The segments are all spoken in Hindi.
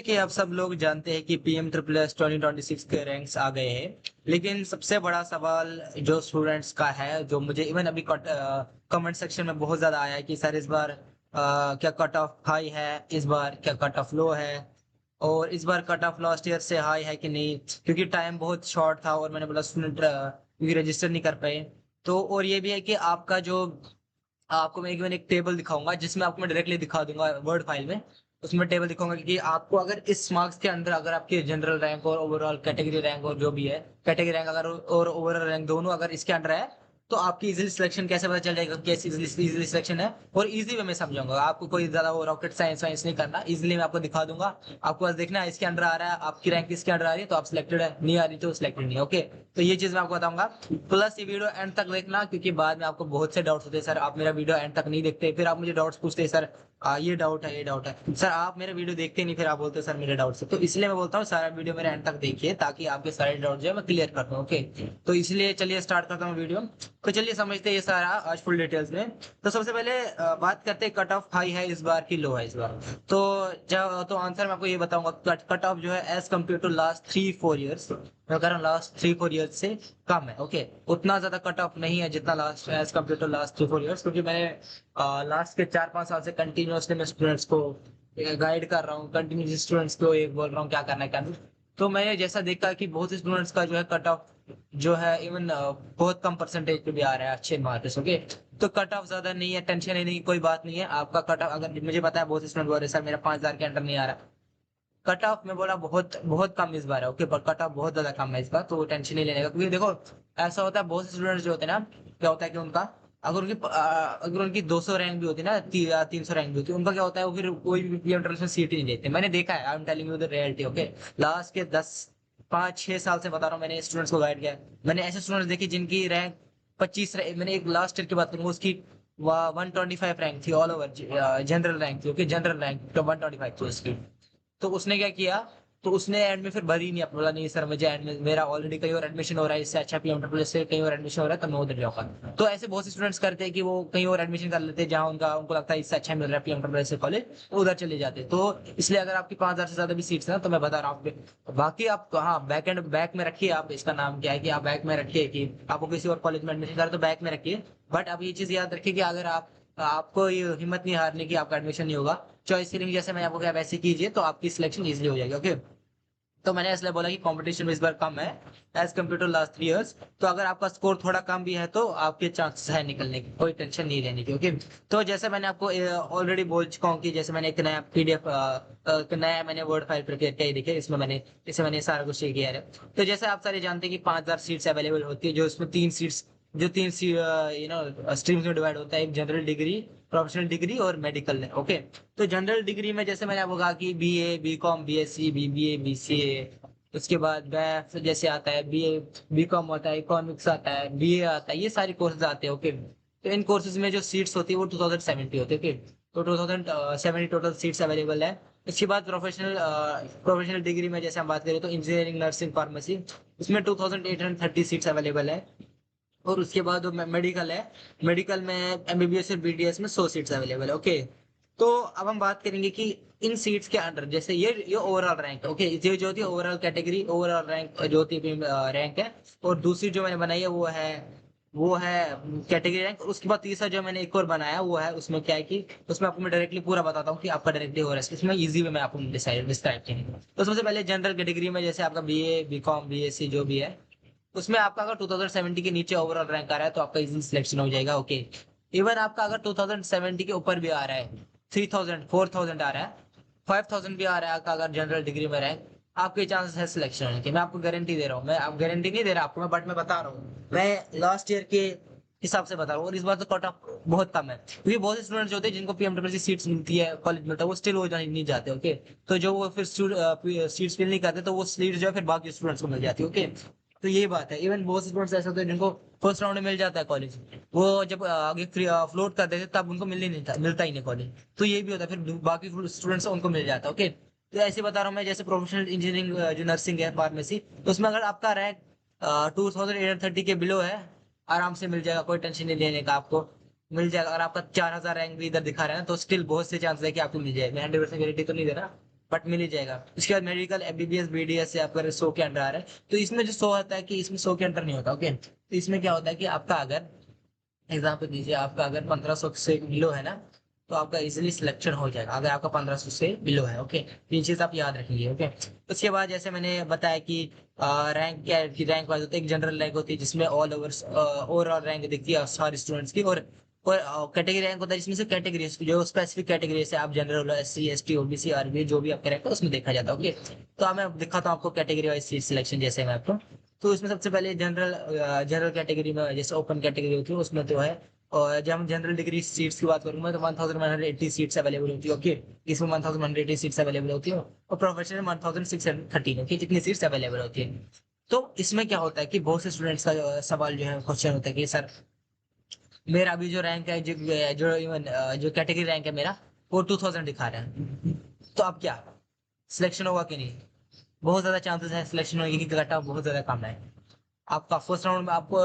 कि आप सब लोग जानते हैं कि पीएम ट्रिपल एस 2026 के रैंक्स आ गए हैं। लेकिन सबसे बड़ा सवाल जो स्टूडेंट्स का है, जो मुझे इवन अभी कमेंट सेक्शन में बहुत ज्यादा आया है कि सर इस बार क्या कट ऑफ हाई है, इस बार क्या कट ऑफ लो है, और इस बार कट ऑफ लास्ट ईयर से हाई है कि नहीं, क्योंकि टाइम बहुत शॉर्ट था और मैंने बोला स्टूडेंट क्योंकि रजिस्टर नहीं कर पाए। तो और ये भी है कि आपका जो आपको मैं एक टेबल दिखाऊंगा जिसमें आपको मैं डायरेक्टली दिखा दूंगा वर्ड फाइल में। उसमें टेबल दिखाऊंगा कि आपको अगर इस मार्क्स के अंदर अगर आपके जनरल रैंक और ओवरऑल कैटेगरी रैंक और जो भी है कैटेगरी रैंक अगर और ओवरऑल रैंक दोनों अगर इसके अंडर है, तो आपकी इजीली सिलेक्शन कैसे पता चल जाएगा, कैसे इजीली सिलेक्शन है। और इजी वे में समझाऊंगा, आपको कोई ज्यादा वो रॉकेट साइंस वाइंस नहीं करना, इजीली मैं आपको दिखा दूंगा। आपको बस देखना है इसके अंडर आ रहा है, आपकी रैंक इसके अंडर आ रही है तो आप सिलेक्टेड है, नहीं आ रही तो सिलेक्टेड नहीं है। ओके, तो ये चीज मैं आपको बताऊंगा। प्लस ये वीडियो एंड तक देखना, क्योंकि बाद में आपको बहुत से डाउट्स होते हैं, सर आप मेरा वीडियो एंड तक नहीं देखते, फिर आप मुझे डाउट्स पूछते हैं, सर ये डाउट है, ये डाउट है, सर आप मेरे वीडियो देखते नहीं, फिर आप बोलते हैं सर मेरे डाउट्स है। तो इसलिए मैं बोलता हूँ सारा वीडियो मेरे एंड तक देखिए, ताकि आपके सारे डाउट जो है मैं क्लियर कर दूं। ओके, तो इसलिए चलिए स्टार्ट करता हूँ वीडियो। तो चलिए समझते हैं ये सारा आज फुल डिटेल्स में। तो सबसे पहले बात करते हैं कट ऑफ हाई है इस बार की लो है इस बार। तो जब तो आंसर मैं आपको ये बताऊंगा, कट ऑफ जो है as compare to last 3-4 years, मैं कह रहा हूँ लास्ट 3-4 ईयर्स से कम है। ओके, उतना ज्यादा कट ऑफ नहीं है जितना last as compare to last 3-4 years, क्योंकि मैंने लास्ट के 4-5 साल से कंटिन्यूअसली मैं स्टूडेंट्स को गाइड कर रहा हूँ, कंटिन्यूस स्टूडेंट्स को एक बोल रहा हूँ क्या करना है क्या नहीं। तो मैंने जैसा देखा कि बहुत स्टूडेंट्स का जो है कट ऑफ जो है इवन बहुत कम परसेंटेज पे भी आ रहा है अच्छे मार्क्स। ओके, तो कट ऑफ ज्यादा नहीं है, टेंशन ही नहीं, कोई बात नहीं है। आपका कट ऑफ अगर मुझे पता है बहुत स्टूडेंट बोल रहे हैं सर मेरा 5,000 के अंडर नहीं आ रहा, कट ऑफ में बोला बहुत बहुत कम इस बार है। ओके, पर कट ऑफ बहुत ज्यादा कम है इस बार, तो टेंशन नहीं लेने का। क्योंकि देखो ऐसा होता है बहुत से स्टूडेंट्स जो होते हैं ना, क्या होता है कि उनका अगर उनकी 200 रैंक भी होती है ना, 300 रैंक भी होती है, उनका क्या होता है वो फिर कोई भी पीएम ट्रस्ट में सीट ही नहीं लेते। मैंने देखा है, I am telling you the reality. Okay, last के 5-6 साल से बता रहा हूँ, मैंने स्टूडेंट्स को गाइड किया है। मैंने ऐसे स्टूडेंट्स देखे जिनकी रैंक 25, मैंने एक लास्ट ईयर की बात करूंगा, उसकी 125 रैंक थी ऑल ओवर, जनरल रैंक थी। ओके, जनरल रैंक तो 125 थी उसकी। तो उसने क्या किया, तो उसने एंड में फिर भरी नहीं, बोला नहीं सर मुझे एंड में मेरा ऑलरेडी कहीं और एडमिशन हो रहा है, इससे अच्छा पीएम ट्रिपल से कहीं और एडमिशन हो रहा है तो मैं उधर जाऊंगा। तो ऐसे बहुत से स्टूडेंट्स करते हैं कि वो कहीं और एडमिशन कर लेते हैं जहां उनको लगता है इससे अच्छा मिल रहा है पीएम ट्रिपल से कॉलेज, तो उधर चले जाते हैं। तो इसलिए अगर आपकी 5,000 से ज्यादा भी सीट्स है ना, तो मैं बता रहा हूँ आपको। बाकी आप हाँ बैक में रखिए, आप इसका नाम क्या है कि आप बैक में रखिए कि आपको किसी और कॉलेज में एडमिशन करें तो बैक में रखिए। बट आप ये चीज याद रखिए कि अगर आपको ये हिम्मत नहीं हारने की, आपका एडमिशन नहीं होगा, चॉइस फिलिंग जैसे मैंने आपको क्या वैसे कीजिए तो आपकी सिलेक्शन इजीली हो जाएगी। ओके, तो मैंने इसलिए बोला कि कंपटीशन इस बार कम है as compare to last 3 years. तो अगर आपका स्कोर थोड़ा कम भी है तो आपके चांसेस है निकलने की, कोई टेंशन नहीं लेने की। ओके, तो जैसे मैंने आपको ऑलरेडी बोल चुका हूँ कि जैसे मैंने एक नया पीडीएफ नया मैंने वर्ड फाइल प्रिपेयर किया है, देखिए इसमें मैंने सारा कुछ ये किया है। तो जैसे आप सारे जानते हैं कि 5,000 सीट्स अवेलेबल होती है, जो इसमें 3 सीट्स जो 3 स्ट्रीम्स में डिवाइड होता है, एक जनरल डिग्री, प्रोफेशनल डिग्री और मेडिकल है। ओके, तो जनरल डिग्री में जैसे मैंने आपको कहा कि BA, BCom, BSc, BBA, BCA, उसके बाद बैफ जैसे आता है, बीए, बीकॉम आता है, इकोनॉमिक्स आता है, बीए आता है, ये सारे कोर्सेज आते हैं। ओके, तो इन कोर्सेज में जो सीट्स होती है वो 2070 होती है। ओके, तो 2070 टोटल सीट्स अवेलेबल है। इसके बाद प्रोफेशनल डिग्री में जैसे हम बात करें तो इंजीनियरिंग, नर्सिंग, फार्मेसी, इसमें 2830 सीट्स अवेलेबल है। और उसके बाद मेडिकल है, मेडिकल में एमबीबीएस और बीडीएस में 100 सीट्स अवेलेबल है। ओके, तो अब हम बात करेंगे कि इन सीट्स के अंडर जैसे ये ओवरऑल रैंक। ओके, ये जो होती है ओवरऑल कैटेगरी, ओवरऑल रैंक जो होती है रैंक है। और दूसरी जो मैंने बनाई है वो है कैटेगरी रैंक। उसके बाद तीसरा जो मैंने एक और बनाया वो है, उसमें क्या है कि उसमें आपको मैं डायरेक्टली पूरा बताता हूँ कि आपका डायरेक्टली हो रहा है इसमें, इजी में मैं आपको डिस्क्राइब करेंगे। तो सबसे पहले जनरल कैटेगरी में जैसे आपका बीए, बीकॉम, बीएससी जो भी है, उसमें आपका अगर 2070 के नीचे ओवरऑल रैंक आ रहा है तो आपका इजी सिलेक्शन हो जाएगा। ओके, इवन आपका अगर 2070 के ऊपर भी आ रहा है, 3000, 4000 आ रहा है, 5000 भी आ रहा है आपका अगर जनरल डिग्री में रैंक, आपके चांसेस है सिलेक्शन होने के। मैं आपको गारंटी दे रहा हूँ, मैं आप गारंटी नहीं दे रहा आपको मैं, बट मैं बता रहा हूँ, मैं लास्ट ईयर के हिसाब से बता रहा हूँ। और इस बार तो कट ऑफ बहुत कम है, क्योंकि बहुत से स्टूडेंट्स होते हैं जिनको पीएमडब्ल्यू की सीट्स मिलती है, कॉलेज मिलता है, वो स्टिल वो नहीं जाते। ओके, तो जो वो फिर सीट्स फिल नहीं करते तो वो सीट जो है फिर बाकी स्टूडेंट्स को मिल जाती है। ओके, तो ये बात है। इवन बहुत से स्टूडेंट्स ऐसे होते हैं जिनको फर्स्ट राउंड में मिल जाता है कॉलेज, वो जब आगे फ्लोट कर देते तब उनको मिलता ही नहीं कॉलेज। तो ये भी होता है, फिर बाकी स्टूडेंट्स उनको मिल जाता है। ओके, तो ऐसे बता रहा हूँ मैं, जैसे प्रोफेशनल इंजीनियरिंग जो नर्सिंग है, फार्मेसी, तो उसमें अगर आपका रैंक 2830 के बिलो है, आराम से मिल जाएगा, कोई टेंशन नहीं लेने का, आपको मिल जाएगा। अगर आपका 4,000 रैंक भी इधर दिखा रहा है ना, तो स्टिल बहुत से चांसेस है कि आपको मिल जाए। मैं 100% गारंटी तो नहीं दे रहा, बट मिल ही जाएगा। उसके बाद मेडिकल एमबीबीएस बीडीएस से आपका 100 के अंडर आ रहा है। तो इसमें जो 100 आता है कि इसमें 100 के अंडर नहीं होता। ओके, तो इसमें क्या होता है कि आपका अगर एग्जाम्पल दीजिए, आपका अगर 1500 से बिलो है ना, तो आपका इजीली सिलेक्शन हो जाएगा अगर आपका 1500 से बिलो है। ओके, तीन चीज आप याद रखेंगे। ओके, उसके बाद जैसे मैंने बताया कि रैंक क्या है, कि रैंक वाइज होता है। एक जनरल रैंक होती है जिसमें ऑल ओवर ओवरऑल रैंक दिखती है सारे स्टूडेंट्स की, और कैटेगरी रैंक होता है जिसमें से कैटेगरी जो स्पेसिफिक कैटेगरी से आप जनरल एससी एसटी ओबीसी आरबी जो भी आपका रैंक है उसमें देखा जाता है। ओके, तो अब मैं दिखाता हूँ आपको कैटेगरी वाइज सीट सिलेक्शन जैसे मैं आपको। तो इसमें सबसे पहले जनरल कैटेगरी में जैसे ओपन कैटेगरी होती है उसमें तो है। और जब हम जनरल डिग्री सीट्स की बात करूंगा तो 1180 सीट्स अवेलेबल होती है। ओके, इसमें 1180 सीट्स अवेलेबल होती है, और प्रोफेशनल 1613 की जितनी सीट्स अवेलेबल होती है। तो इसमें क्या होता है कि बहुत से स्टूडेंट्स का सवाल जो है क्वेश्चन होता है कि सर मेरा अभी जो रैंक है जो इवन जो कैटेगरी रैंक है मेरा वो 2000 दिखा रहा है, तो अब क्या सिलेक्शन होगा कि नहीं? बहुत ज्यादा चांसेस है सिलेक्शन होने की, कट ऑफ बहुत ज्यादा कम है। आपका फर्स्ट राउंड में आपको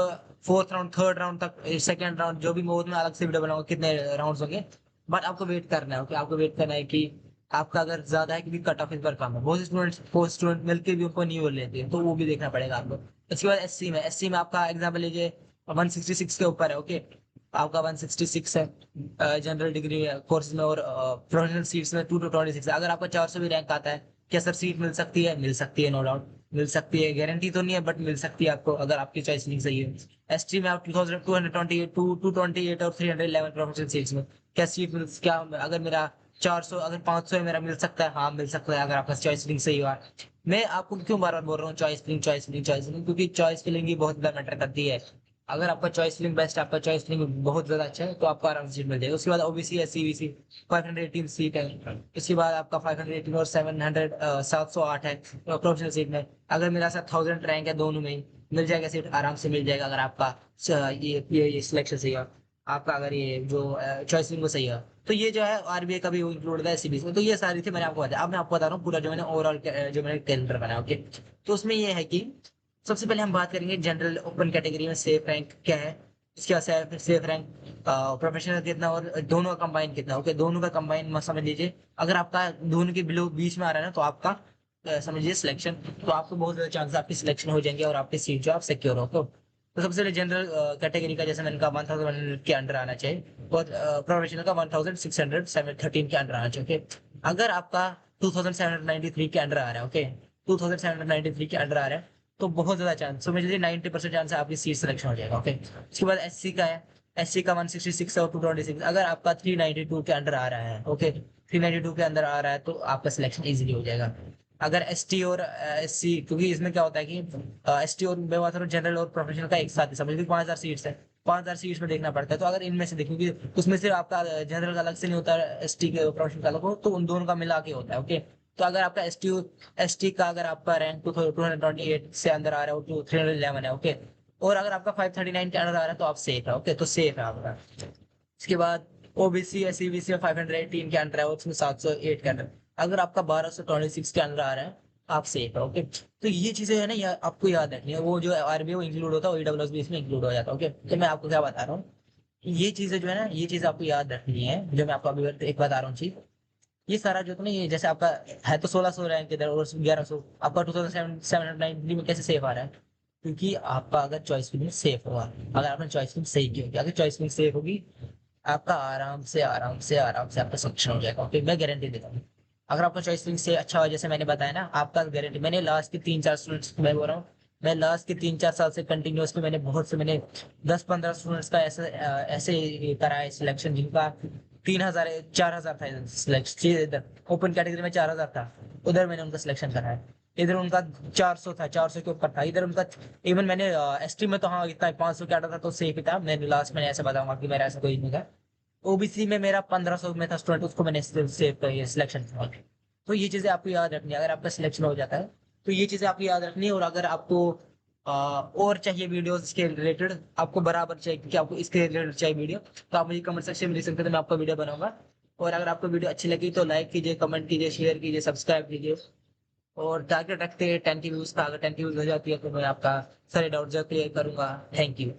फोर्थ राउंड थर्ड राउंड तक सेकंड राउंड जो भी मैं अलग से वीडियो बनाऊंगा कितने राउंड्स होंगे, बट आपको वेट करना है। ओके, आपको वेट करना है कि आपका अगर ज्यादा है क्योंकि कट ऑफ इस बार कम है। बहुत स्टूडेंट मिलकर भी उनको नहीं बोल लेते हैं, तो वो भी देखना पड़ेगा आपको। उसके बाद एससी में आपका एग्जाम्पल लीजिए 166 के ऊपर है। ओके, आपका 166 है जनरल डिग्री कोर्सेज में, और प्रोफेशनल सीट्स में 226 है। अगर आपका 400 भी रैंक आता है, क्या सर सीट मिल सकती है? मिल सकती है, नो डाउट मिल सकती है, गारंटी तो नहीं है बट मिल सकती है आपको अगर आपकी चॉइस नहीं सही है। एसटी में आप 2228 228 और 311 प्रोफेशनल सीट्स में क्या सीट मिल, क्या अगर मेरा 400 अगर 500 है मेरा मिल सकता है? हाँ मिल सकता है अगर आपका चॉइस फिलिंग सही हुआ। मैं आपको क्यों बार बार बोल रहा हूँ choice filling choice filling choice filling, क्योंकि चॉइस फिलिंग ही बहुत ज्यादा मैटर करती है। अगर आपका चॉइस फिलिंग बेस्ट, आपका चॉइस फिलिंग बहुत ज्यादा अच्छा है तो आपको आराम से सीट मिल जाएगी। उसके बाद ओबीसी है, सीबीसी 518 सीट है। इसके बाद आपका 518 और 700 708 है प्रोफेशनल सीट में। अगर मेरा साथ 1000 रैंक है दोनों में ही, मिल जाएगा सीट, आराम से मिल जाएगा अगर आपका ये सिलेक्शन सही है, आपका अगर ये जो चॉइस फिलिंग वो सही है। तो ये जो है आरबीआई का भी इंक्लूड है सीबीसी में। तो ये सारी थी मैंने आपको बताया। अब मैं आपको बता रहा हूँ पूरा जो मैंने ओवरऑल जो मैंने कैलेंडर बनाया। ओके, तो उसमें ये है कि सबसे पहले हम बात करेंगे जनरल ओपन कैटेगरी में सेफ रैंक क्या है, इसके बाद सेफ रैंक प्रोफेशनल कितना, और दोनों का कंबाइन कितना। ओके, दोनों का कंबाइन मत समझ लीजिए। अगर आपका दोनों के बिलो बीच में आ रहा है ना तो आपका समझिए सिलेक्शन, तो आपको बहुत ज्यादा चांस आपकी सिलेक्शन हो जाएंगे और आपकी सीट जो आप सिक्योर हो। तो सबसे पहले जनरल कैटेगरी का जैसे मैंने कहा 1100 के अंडर आना चाहिए, और प्रोफेशनल का 1613 के अंडर आना चाहिए। ओके, अगर आपका 2793 के अंडर आ रहा है, ओके 2793 के अंडर आ रहा है, तो बहुत ज्यादा चांस, समझ लीजिए 90% चांस है आपकी सीट सिलेक्शन हो जाएगा। ओके, उसके बाद एससी का है, एससी का 166 और 226। अगर आपका 392 के अंडर आ रहा है, ओके 392 के अंदर आ रहा है तो आपका सिलेक्शन इजीली हो जाएगा। अगर एसटी और एससी, क्योंकि इसमें क्या होता है कि एसटी और मैं बात करूँ जनरल और प्रोफेशनल का एक साथ ही, समझ लीजिए 5000 सीट्स है, 5000 सीट्स में देखना पड़ता है। तो अगर इनमें से देखोगे उसमें से आपका जनरल का अलग से नहीं होता, एसटी के प्रोफेशनल का अलग हो, तो उन दोनों का मिला के होता है। ओके, तो अगर आपका एसटी का अगर आपका रैंक 228 से अंदर आ रहा है तो 311 है। ओके, और अगर आपका 539 के अंदर आ रहा है तो आप सेफ है। ओके, तो सेफ है आपका। इसके बाद ओबीसी या सीबीसी में 518 के अंदर है और उसमें 708 के अंदर। अगर आपका 1226 के अंदर आ रहा है आप सेफ है। ओके, तो ये चीजें है ना आपको याद रखनी है। वो जो आरबीआई वो इंक्लूड होता है, ईडब्ल्यूएस भी इसमें इंक्लूड हो जाता है। ओके, तो मैं आपको क्या बता रहा हूँ, ये चीजें जो है ना ये चीजें आपको याद रखनी है जो मैं आपको अभी एक बता रहा हूँ चीज। ये सारा जो ना ये जैसे आपका है तो 1600 रैंक इधर और 1100, आपका 2793 में कैसे सेफ आ रहा है? क्योंकि आपका अगर चॉइस फिलिंग सेफ होगा, अगर आपने चॉइस फिलिंग सही की होगी, अगर चॉइस फिलिंग सेफ होगी आपका आराम से आपका सिलेक्शन हो जाएगा। ओके, मैं गारंटी देता हूँ। अगर आपका चॉइस फिलिंग से अच्छा हो जैसे मैंने बताया ना, आपका गारंटी, मैंने लास्ट के 3-4 स्टूडेंट्स मैं बोल रहा हूँ, मैं लास्ट के 3-4 साल से कंटिन्यूअसली मैंने बहुत से मैंने 10-15 स्टूडेंट्स का ऐसे करा है सिलेक्शन जिनका 3000 4000 था सिलेक्शन, इधर ओपन कैटेगरी में 4000 था, उधर मैंने उनका सिलेक्शन करा है। इधर उनका 400 था, 400 के ऊपर था, इधर उनका इवन मैंने एसटी में तो हाँ इतना 500 के आटा था तो सेफ ही था। मैंने लास्ट में ऐसे बताऊंगा कि मेरा ऐसा कोई नहीं था। ओबीसी में मेरा 1500 में था स्टूडेंट, उसको मैंने सेव कर सिलेक्शन किया। तो ये चीजें आपको याद रखनी है अगर आपका सिलेक्शन हो जाता है, तो ये चीजें आपको याद रखनी है। और अगर आपको और चाहिए वीडियोस इसके रिलेटेड, आपको बराबर चाहिए कि आपको इसके रिलेटेड चाहिए वीडियो, तो आप मुझे कमेंट सेक्शन में लिख सकते हैं, तो मैं आपका वीडियो बनाऊंगा। और अगर आपको वीडियो अच्छी लगी तो लाइक कीजिए, कमेंट कीजिए, शेयर कीजिए, सब्सक्राइब कीजिए। और टारगेट रखते हैं 10 की व्यूज का, अगर 10 की व्यूज हो जाती है तो मैं आपका सारे डाउट जो क्लियर करूंगा। Thank you.